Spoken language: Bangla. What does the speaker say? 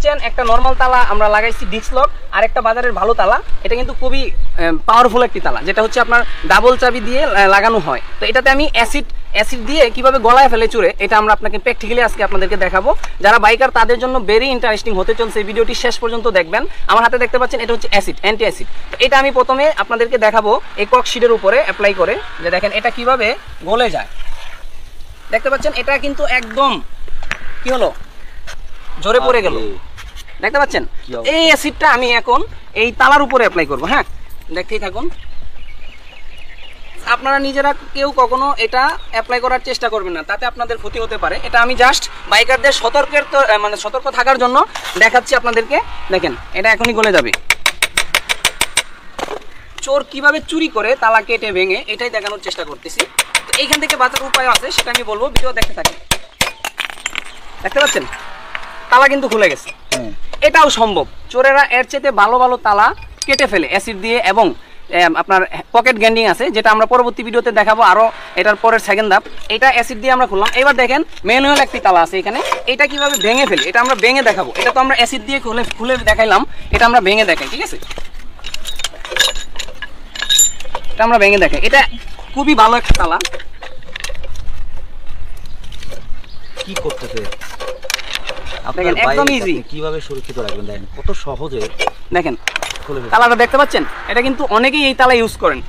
পাচ্ছেন একটা নরমাল তালা আমরা লাগাইছি ডিস্ক লক, আর একটা বাজারের ভালো তালা, এটা কিন্তু খুবই পাওয়ারফুল একটি তালা, যেটা হচ্ছে আপনার ডাবল চাবি দিয়ে লাগানো হয়। তো এটাতে আমি অ্যাসিড দিয়ে কিভাবে গলায় ফেলে চুরে, এটা আমরা আপনাকে প্র্যাকটিক্যালি আজকে আপনাদেরকে দেখাবো। যারা বাইকার তাদের জন্য ভেরি ইন্টারেস্টিং হতে চলছে, এই ভিডিওটি শেষ পর্যন্ত দেখবেন। আমার হাতে দেখতে পাচ্ছেন এটা হচ্ছে অ্যাসিড, অ্যান্টি অ্যাসিড। এটা আমি প্রথমে আপনাদেরকে দেখাবো এই কক শিটের উপরে অ্যাপ্লাই করে, যে দেখেন এটা কিভাবে গলে যায়। দেখতে পাচ্ছেন এটা কিন্তু একদম কি হলো, ঝরে পড়ে গেল। দেখতে পাচ্ছেন এই অ্যাসিডটা আমি এখন এই তালার উপরে অ্যাপ্লাই করব। হ্যাঁ, দেখতেই থাকুন। আপনারা নিজেরা কেউ কখনো এটা অ্যাপ্লাই করার চেষ্টা করবেন না, তাতে আপনাদের ক্ষতি হতে পারে। এটা আমি জাস্ট বাইকারদের সতর্ক থাকার জন্য দেখাচ্ছি আপনাদেরকে। দেখেন এটা এখনই গলে যাবে। চোর কিভাবে চুরি করে তালা কেটে ভেঙে, এটাই দেখানোর চেষ্টা করতেছি। তো এইখান থেকে বাঁচার উপায় আছে, সেটা আমি বলবো, ভিডিও দেখতে থাকেন। দেখতে পাচ্ছেন তালা কিন্তু খুলে গেছে। এটাও সম্ভব, চোরেরা এর চেয়ে ভালো ভালো তালা কেটে ফেলে অ্যাসিড দিয়ে, এবং আপনার পকেট গ্যান্ডিং আছে, যেটা আমরা পরবর্তী ভিডিওতে দেখাবো। আরও এটার পরের সেকেন্ড ধাপ, এটা অ্যাসিড দিয়ে আমরা খুললাম। এবার দেখেন ম্যানুয়াল একটি তালা আছে এখানে, এটা কিভাবে ভেঙে ফেলে, এটা আমরা ভেঙে দেখাবো। এটা তো আমরা অ্যাসিড দিয়ে খুলে দেখাইলাম, এটা আমরা ভেঙে দেখাই, ঠিক আছে? এটা আমরা ভেঙে দেখাই। এটা খুবই ভালো একটা তালা। কি করতেছে দেখেন একদম ইজি, কিভাবে সুরক্ষিত রাখবেন, দেখেন কত সহজে। দেখেন তালাটা দেখতে পাচ্ছেন, এটা কিন্তু অনেকেই এই তালা ইউজ করেন।